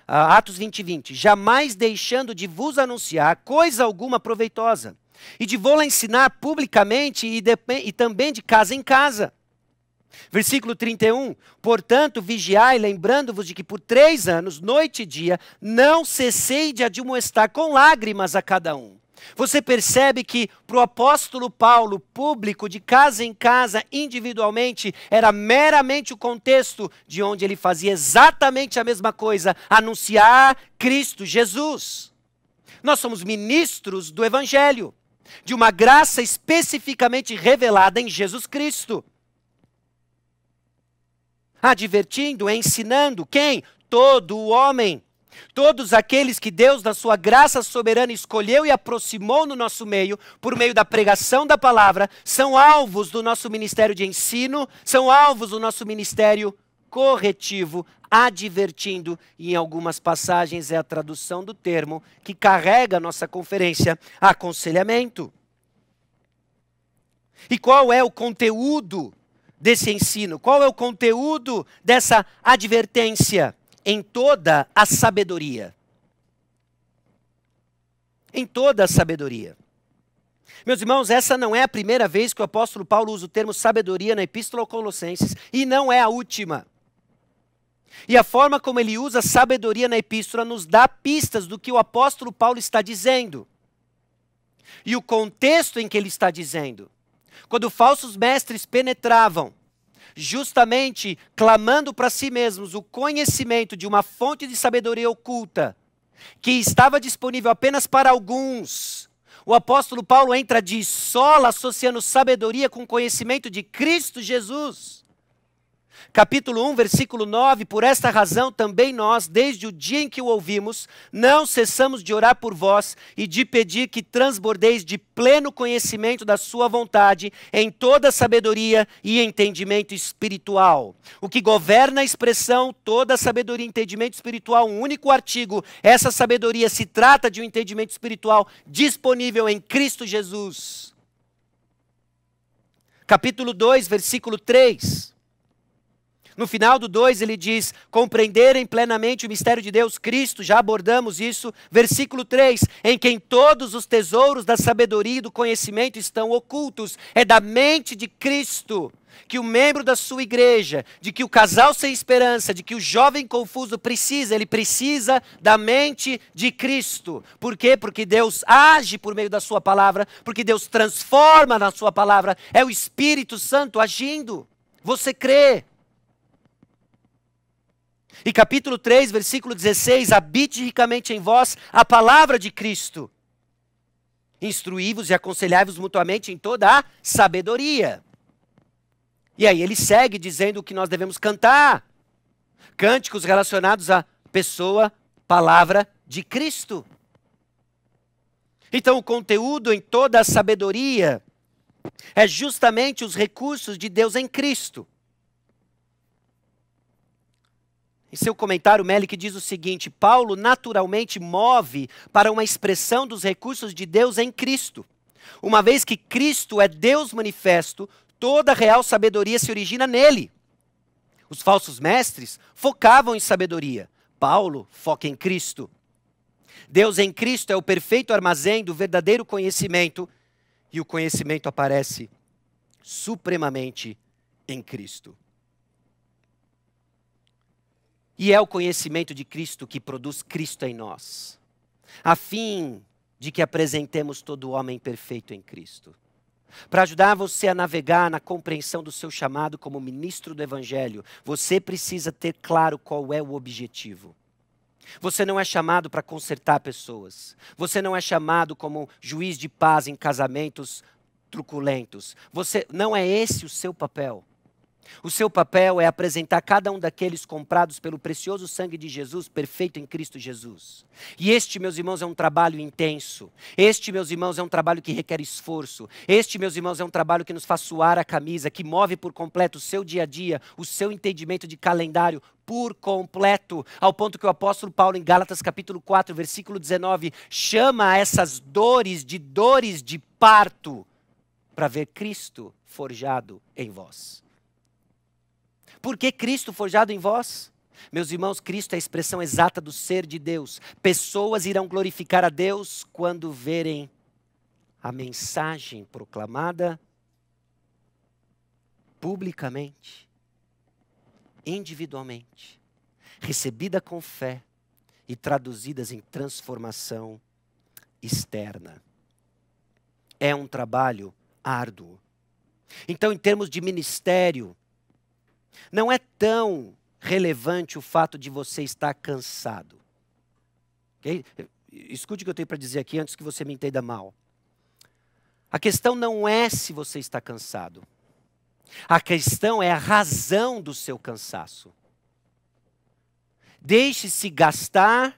Atos 20, 20. Jamais deixando de vos anunciar coisa alguma proveitosa, e de vou-la ensinar publicamente e também de casa em casa. Versículo 31. Portanto, vigiai, lembrando-vos de que por 3 anos, noite e dia, não cessei de admoestar com lágrimas a cada um. Você percebe que para o apóstolo Paulo, público, de casa em casa, individualmente, era meramente o contexto de onde ele fazia exatamente a mesma coisa, anunciar Cristo Jesus. Nós somos ministros do Evangelho, de uma graça especificamente revelada em Jesus Cristo. Advertindo, ensinando, quem? Todo o homem. Todos aqueles que Deus, na sua graça soberana, escolheu e aproximou no nosso meio, por meio da pregação da palavra, são alvos do nosso ministério de ensino, são alvos do nosso ministério corretivo, advertindo, e em algumas passagens é a tradução do termo que carrega a nossa conferência, aconselhamento. E qual é o conteúdo desse ensino? Qual é o conteúdo dessa advertência? Em toda a sabedoria. Em toda a sabedoria. Meus irmãos, essa não é a primeira vez que o apóstolo Paulo usa o termo sabedoria na Epístola aos Colossenses, e não é a última. E a forma como ele usa sabedoria na Epístola nos dá pistas do que o apóstolo Paulo está dizendo. E o contexto em que ele está dizendo. Quando falsos mestres penetravam, justamente clamando para si mesmos o conhecimento de uma fonte de sabedoria oculta, que estava disponível apenas para alguns, o apóstolo Paulo entra de sola associando sabedoria com conhecimento de Cristo Jesus. Capítulo 1, versículo 9, por esta razão também nós, desde o dia em que o ouvimos, não cessamos de orar por vós e de pedir que transbordeis de pleno conhecimento da sua vontade, em toda sabedoria e entendimento espiritual. O que governa a expressão toda sabedoria e entendimento espiritual, um único artigo, essa sabedoria se trata de um entendimento espiritual disponível em Cristo Jesus. Capítulo 2, versículo 3. No final do 2 ele diz, compreenderem plenamente o mistério de Deus Cristo, já abordamos isso. Versículo 3, em quem todos os tesouros da sabedoria e do conhecimento estão ocultos. É da mente de Cristo que o membro da sua igreja, de que o casal sem esperança, de que o jovem confuso precisa, ele precisa da mente de Cristo. Por quê? Porque Deus age por meio da sua palavra, porque Deus transforma na sua palavra, é o Espírito Santo agindo. Você crê? E capítulo 3, versículo 16, habite ricamente em vós a palavra de Cristo. Instruí-vos e aconselhai-vos mutuamente em toda a sabedoria. E aí ele segue dizendo o que nós devemos cantar. Cânticos relacionados à pessoa, palavra de Cristo. Então o conteúdo em toda a sabedoria é justamente os recursos de Deus em Cristo. Em seu comentário, Melick diz o seguinte, Paulo naturalmente move para uma expressão dos recursos de Deus em Cristo. Uma vez que Cristo é Deus manifesto, toda real sabedoria se origina nele. Os falsos mestres focavam em sabedoria. Paulo foca em Cristo. Deus em Cristo é o perfeito armazém do verdadeiro conhecimento, e o conhecimento aparece supremamente em Cristo. E é o conhecimento de Cristo que produz Cristo em nós, a fim de que apresentemos todo homem perfeito em Cristo. Para ajudar você a navegar na compreensão do seu chamado como ministro do Evangelho, você precisa ter claro qual é o objetivo. Você não é chamado para consertar pessoas. Você não é chamado como juiz de paz em casamentos truculentos. Não é esse o seu papel. O seu papel é apresentar cada um daqueles comprados pelo precioso sangue de Jesus, perfeito em Cristo Jesus. E este, meus irmãos, é um trabalho intenso. Este, meus irmãos, é um trabalho que requer esforço. Este, meus irmãos, é um trabalho que nos faz suar a camisa, que move por completo o seu dia a dia, o seu entendimento de calendário por completo, ao ponto que o apóstolo Paulo, em Gálatas capítulo 4, versículo 19, chama essas dores de parto, para ver Cristo forjado em vós. Por que Cristo forjado em vós? Meus irmãos, Cristo é a expressão exata do ser de Deus. Pessoas irão glorificar a Deus quando verem a mensagem proclamada publicamente, individualmente, recebida com fé e traduzidas em transformação externa. É um trabalho árduo. Então, em termos de ministério, não é tão relevante o fato de você estar cansado. Okay? Escute o que eu tenho para dizer aqui antes que você me entenda mal. A questão não é se você está cansado. A questão é a razão do seu cansaço. Deixe-se gastar,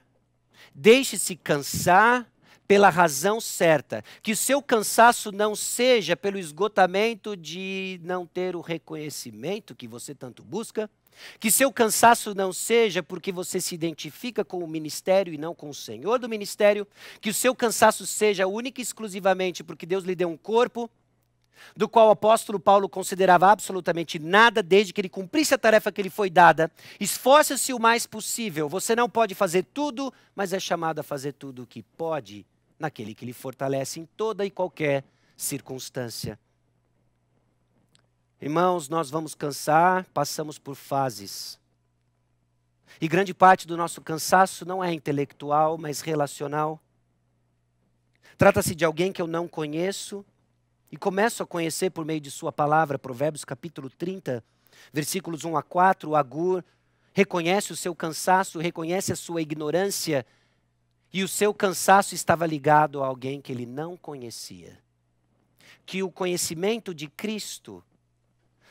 deixe-se cansar pela razão certa. Que o seu cansaço não seja pelo esgotamento de não ter o reconhecimento que você tanto busca. Que seu cansaço não seja porque você se identifica com o ministério e não com o Senhor do ministério. Que o seu cansaço seja única e exclusivamente porque Deus lhe deu um corpo, do qual o apóstolo Paulo considerava absolutamente nada, desde que ele cumprisse a tarefa que lhe foi dada. Esforce-se o mais possível. Você não pode fazer tudo, mas é chamado a fazer tudo o que pode, naquele que lhe fortalece em toda e qualquer circunstância. Irmãos, nós vamos cansar, passamos por fases. E grande parte do nosso cansaço não é intelectual, mas relacional. Trata-se de alguém que eu não conheço e começo a conhecer por meio de sua palavra. Provérbios capítulo 30, versículos 1 a 4, o Agur reconhece o seu cansaço, reconhece a sua ignorância, e o seu cansaço estava ligado a alguém que ele não conhecia. Que o conhecimento de Cristo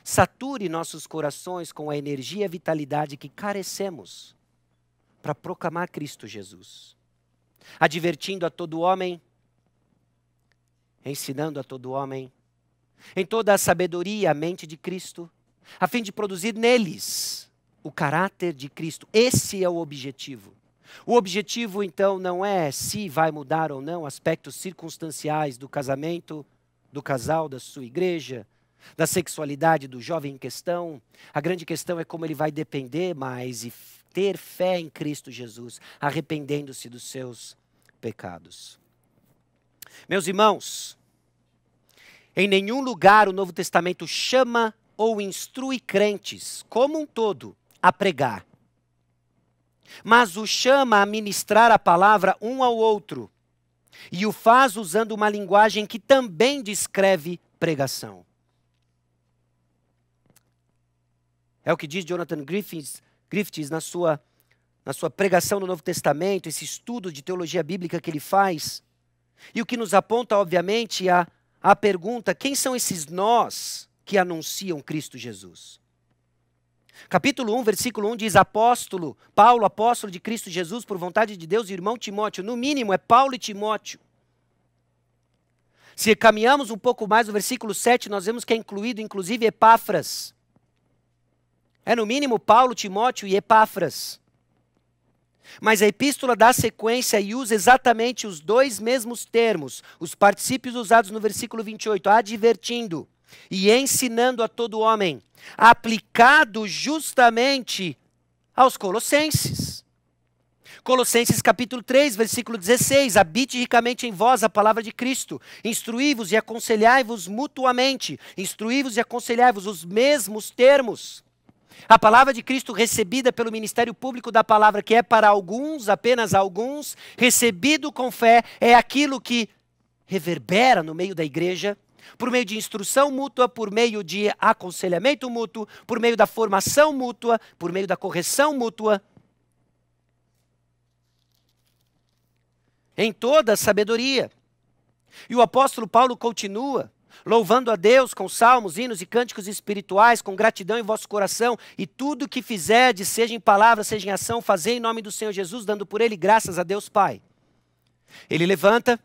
sature nossos corações com a energia e a vitalidade que carecemos para proclamar Cristo Jesus. Advertindo a todo homem, ensinando a todo homem, em toda a sabedoria, a mente de Cristo, a fim de produzir neles o caráter de Cristo. Esse é o objetivo. O objetivo, então, não é se vai mudar ou não aspectos circunstanciais do casamento, do casal, da sua igreja, da sexualidade do jovem em questão. A grande questão é como ele vai depender mais e ter fé em Cristo Jesus, arrependendo-se dos seus pecados. Meus irmãos, em nenhum lugar o Novo Testamento chama ou instrui crentes, como um todo, a pregar. Mas o chama a ministrar a palavra um ao outro. E o faz usando uma linguagem que também descreve pregação. É o que diz Jonathan Griffiths na sua pregação no Novo Testamento, esse estudo de teologia bíblica que ele faz. E o que nos aponta, obviamente, a pergunta: quem são esses nós que anunciam Cristo Jesus? Capítulo 1, versículo 1 diz: apóstolo, Paulo, apóstolo de Cristo Jesus, por vontade de Deus, e irmão Timóteo. No mínimo, é Paulo e Timóteo. Se caminhamos um pouco mais no versículo 7, nós vemos que é incluído, inclusive, Epáfras. É no mínimo Paulo, Timóteo e Epáfras. Mas a epístola dá sequência e usa exatamente os dois mesmos termos, os particípios usados no versículo 28, advertindo e ensinando a todo homem, aplicado justamente aos Colossenses. Colossenses capítulo 3, versículo 16, habite ricamente em vós a palavra de Cristo, instruí-vos e aconselhai-vos mutuamente, instruí-vos e aconselhai-vos, os mesmos termos. A palavra de Cristo recebida pelo ministério público da palavra, que é para alguns, apenas alguns, recebido com fé, é aquilo que reverbera no meio da igreja, por meio de instrução mútua, por meio de aconselhamento mútuo, por meio da formação mútua, por meio da correção mútua, em toda a sabedoria. E o apóstolo Paulo continua louvando a Deus com salmos, hinos e cânticos espirituais, com gratidão em vosso coração, e tudo o que fizerdes, seja em palavra, seja em ação, fazei em nome do Senhor Jesus, dando por ele graças a Deus Pai. Ele levanta,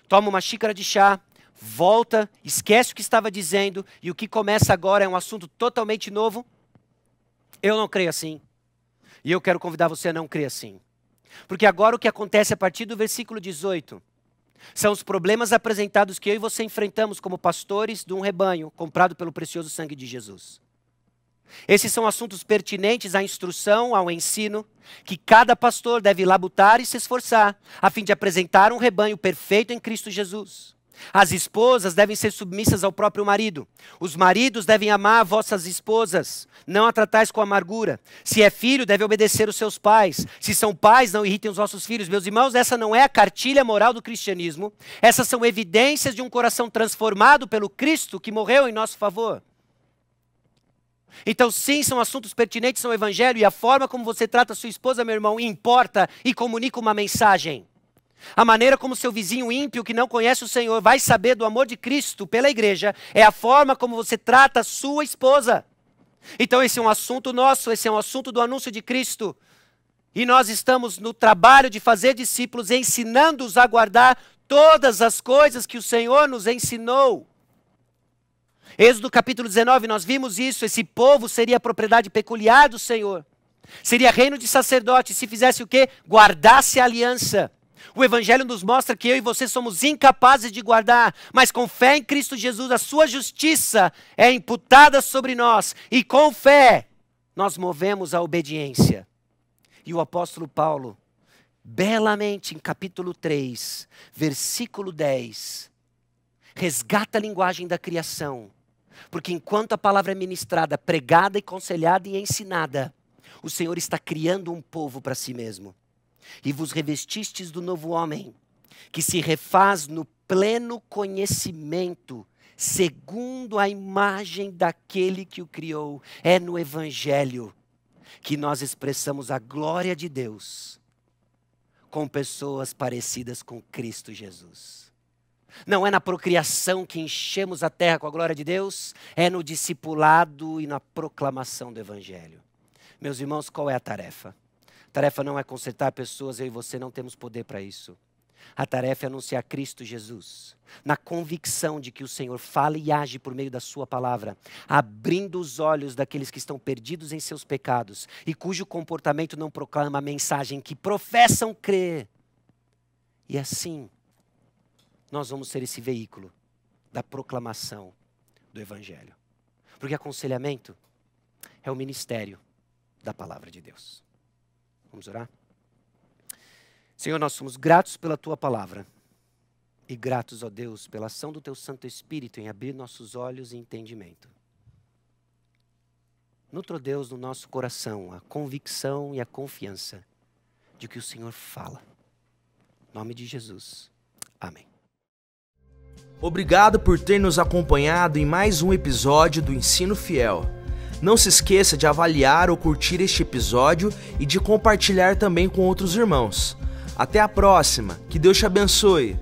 toma uma xícara de chá, volta, esquece o que estava dizendo, e o que começa agora é um assunto totalmente novo. Eu não creio assim. E eu quero convidar você a não crer assim. Porque agora o que acontece a partir do versículo 18 são os problemas apresentados que eu e você enfrentamos como pastores de um rebanho comprado pelo precioso sangue de Jesus. Esses são assuntos pertinentes à instrução, ao ensino, que cada pastor deve labutar e se esforçar, a fim de apresentar um rebanho perfeito em Cristo Jesus. As esposas devem ser submissas ao próprio marido. Os maridos devem amar vossas esposas, não a tratais com amargura. Se é filho, deve obedecer os seus pais. Se são pais, não irritem os vossos filhos. Meus irmãos, essa não é a cartilha moral do cristianismo. Essas são evidências de um coração transformado pelo Cristo que morreu em nosso favor. Então sim, são assuntos pertinentes ao Evangelho, e a forma como você trata a sua esposa, meu irmão, importa e comunica uma mensagem. A maneira como seu vizinho ímpio que não conhece o Senhor vai saber do amor de Cristo pela igreja é a forma como você trata a sua esposa. Então esse é um assunto nosso, esse é um assunto do anúncio de Cristo. E nós estamos no trabalho de fazer discípulos, ensinando-os a guardar todas as coisas que o Senhor nos ensinou. Êxodo capítulo 19, nós vimos isso, esse povo seria propriedade peculiar do Senhor. Seria reino de sacerdotes, se fizesse o quê? Guardasse a aliança. O Evangelho nos mostra que eu e você somos incapazes de guardar, mas com fé em Cristo Jesus, a sua justiça é imputada sobre nós, e com fé nós movemos a obediência. E o apóstolo Paulo, belamente em capítulo 3, versículo 10, resgata a linguagem da criação, porque enquanto a palavra é ministrada, pregada e aconselhada e ensinada, o Senhor está criando um povo para si mesmo. E vos revestistes do novo homem, que se refaz no pleno conhecimento, segundo a imagem daquele que o criou. É no Evangelho que nós expressamos a glória de Deus com pessoas parecidas com Cristo Jesus. Não é na procriação que enchemos a terra com a glória de Deus, é no discipulado e na proclamação do Evangelho. Meus irmãos, qual é a tarefa? A tarefa não é consertar pessoas, eu e você não temos poder para isso. A tarefa é anunciar Cristo Jesus, na convicção de que o Senhor fala e age por meio da sua palavra, abrindo os olhos daqueles que estão perdidos em seus pecados e cujo comportamento não proclama a mensagem que professam crer. E assim, nós vamos ser esse veículo da proclamação do Evangelho. Porque aconselhamento é o ministério da palavra de Deus. Vamos orar? Senhor, nós somos gratos pela Tua palavra e gratos, ó Deus, pela ação do Teu Santo Espírito em abrir nossos olhos e entendimento. Nutra, ó Deus, no nosso coração a convicção e a confiança de que o Senhor fala. Em nome de Jesus. Amém. Obrigado por ter nos acompanhado em mais um episódio do Ensino Fiel. Não se esqueça de avaliar ou curtir este episódio e de compartilhar também com outros irmãos. Até a próxima, que Deus te abençoe.